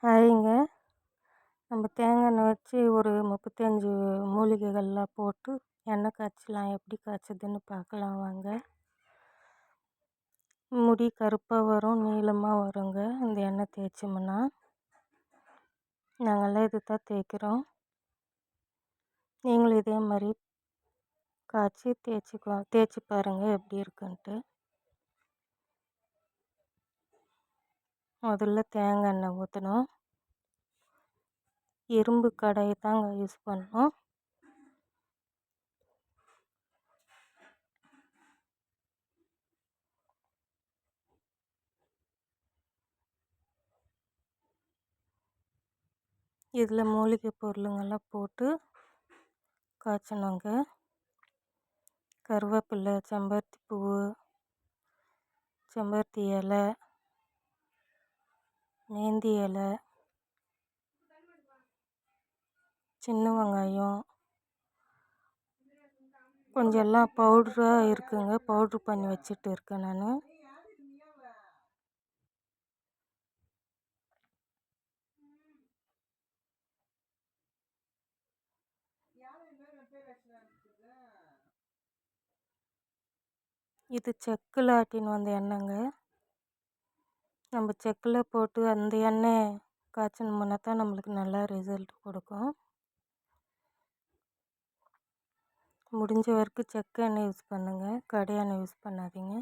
ஹாய்ங்க. நம்ம தேங்காய் எண்ணெய் வச்சு ஒரு 35 மூலிகைகள்லாம் போட்டு எண்ணெய் காய்ச்சலாம். எப்படி காய்ச்சதுன்னு பார்க்கலாம் வாங்க. முடி கருப்பாக வரும், நீளமாக வருங்க இந்த எண்ணெய் தேய்ச்சோம்னா. நாங்கள்லாம் இது தான் தேய்க்கிறோம். நீங்களும் இதே மாதிரி காய்ச்சி தேய்ச்சி பாருங்கள் எப்படி இருக்குன்ட்டு. முதல்ல தேங்காய் எண்ணெய் ஊற்றணும். இரும்பு கடாயை தாங்க யூஸ் பண்ணணும். இதில் மூலிகை பொருளுங்கெல்லாம் போட்டு காய்ச்சணுங்க. கருவேப்பிலை, செம்பருத்தி பூவு, செம்பருத்தி இலை, மேந்தி இலை, சின்ன வெங்காயம், கொஞ்சம் எல்லாம் பவுட்ராக இருக்குங்க. பவுட்ரு பண்ணி வச்சுட்டு இருக்கேன் நான். இது செக்கில் ஆட்டின்னு வந்த எண்ணெய்ங்க. நம்ம செக்கில் போட்டு அந்த எண்ணெய் காய்ச்சணுமுன்னா தான் நம்மளுக்கு நல்லா ரிசல்ட் கொடுக்கும். முடிஞ்ச வரைக்கும் செக்கு எண்ணெய் யூஸ் பண்ணுங்கள், கடை எண்ணெய் யூஸ் பண்ணாதீங்க.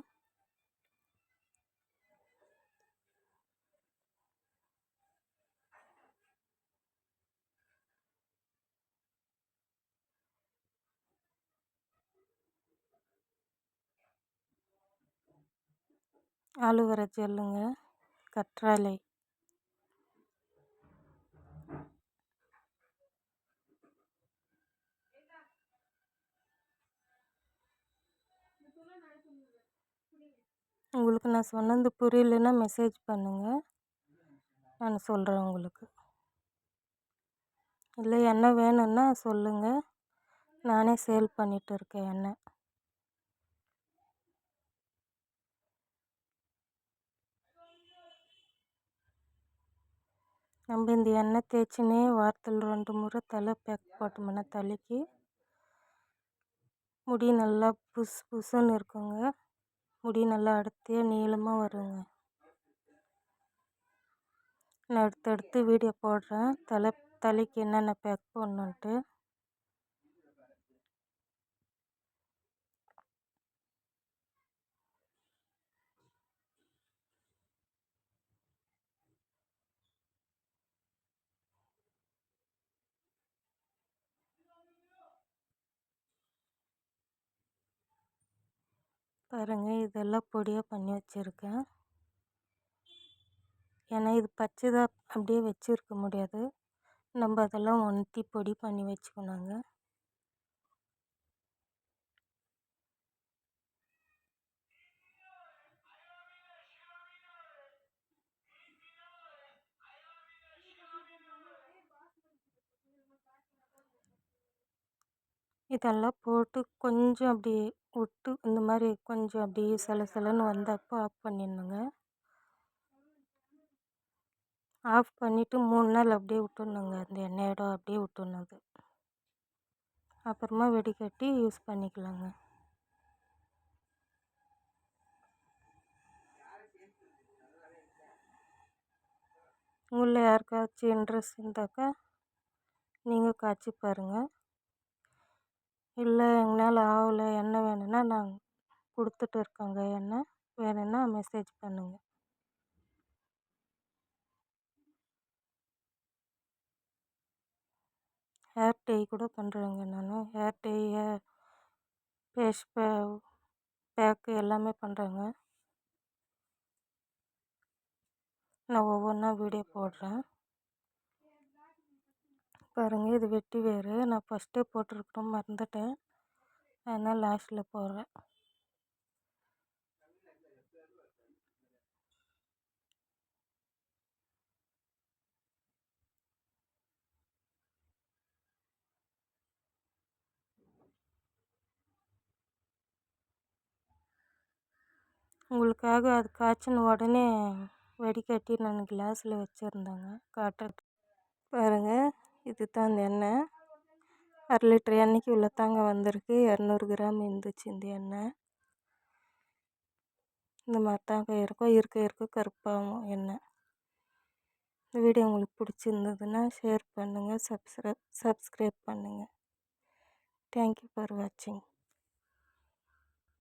ஆலுவேரா ஜெல்லுங்க, கற்றாழை, உங்களுக்கு நான் சொன்னது புரியலன்னா மெசேஜ் பண்ணுங்கள், நான் சொல்கிறேன் உங்களுக்கு. இல்லை எண்ணெய் வேணும்னா சொல்லுங்கள், நானே சேல் பண்ணிகிட்டு இருக்கேன் எண்ணெய். நம்ம இந்த எண்ணெய் தேய்ச்சினே வாரத்தில் 2 முறை தலை பேக் போட்டோம்னா தலைக்கு முடி நல்லா புசுன்னு இருக்குங்க. முடி நல்லா அடர்த்தியாக நீளமாக வருங்க. நான் அடுத்தடுத்து வீடியோ போடுறேன் தலைக்கு என்னென்ன பேக் போடணுன்ட்டு. பாருங்கள், இதெல்லாம் பொடியாக பண்ணி வச்சுருக்கேன். ஏன்னா இது பச்சைதாக அப்படியே வச்சுருக்க முடியாது, நம்ம அதெல்லாம் ஒன்றி பொடி பண்ணி வச்சுக்கணுங்க. இதெல்லாம் போட்டு கொஞ்சம் அப்படி விட்டு இந்த மாதிரி கொஞ்சம் அப்படியே சலசலன்னு வந்தப்போ ஆஃப் பண்ணிடணுங்க. ஆஃப் பண்ணிவிட்டு 3 நாள் அப்படியே விட்டுடணுங்க. அந்த எண்ணெயோட அப்படியே விட்டுடணும். அது அப்புறமா வெடிகட்டி யூஸ் பண்ணிக்கலாங்க. உங்களில் யாருக்காச்சும் இன்ட்ரெஸ்ட் இருந்தாக்கா நீங்கள் காய்ச்சி பாருங்கள். இல்லை எங்களால் ஆகலை, எண்ணெய் வேணும்னா நாங்கள் கொடுத்துட்டு இருக்கோங்க. எண்ணெய் வேணும்னா மெசேஜ் பண்ணுங்கள். ஹேர் டை கூட பண்ணுறேங்க நான். ஹேர் டை, ஃபேஸ் பேக்கு எல்லாமே பண்ணுறேங்க. நான் ஒவ்வொன்றா வீடியோ போடுறேன் பாருங்கள். இது வெட்டி வேறு நான் ஃபஸ்ட்டே போட்டிருக்கணும், மறந்துட்டேன், அதனால் லாஸ்ட்டில் போடுறேன். உங்களுக்காக அது காய்ச்சின உடனே வடிகட்டி நான் கிளாஸில் வச்சுருந்தேங்க காட்டுறதுக்கு. பாருங்கள், இது தான் அந்த எண்ணெய். 1/2 லிட்டர் எண்ணெய்க்கு இவ்வளோ தாங்க வந்திருக்கு. 200 கிராம் இருந்துச்சு இந்த எண்ணெய். இந்த மாதிரி தாங்க இருக்கும். இருக்க கருப்பாகும் எண்ணெய். இந்த வீடியோ உங்களுக்கு பிடிச்சிருந்ததுன்னா ஷேர் பண்ணுங்கள், சப்ஸ்கிரைப் பண்ணுங்கள். தேங்க்யூ ஃபார் வாட்சிங்.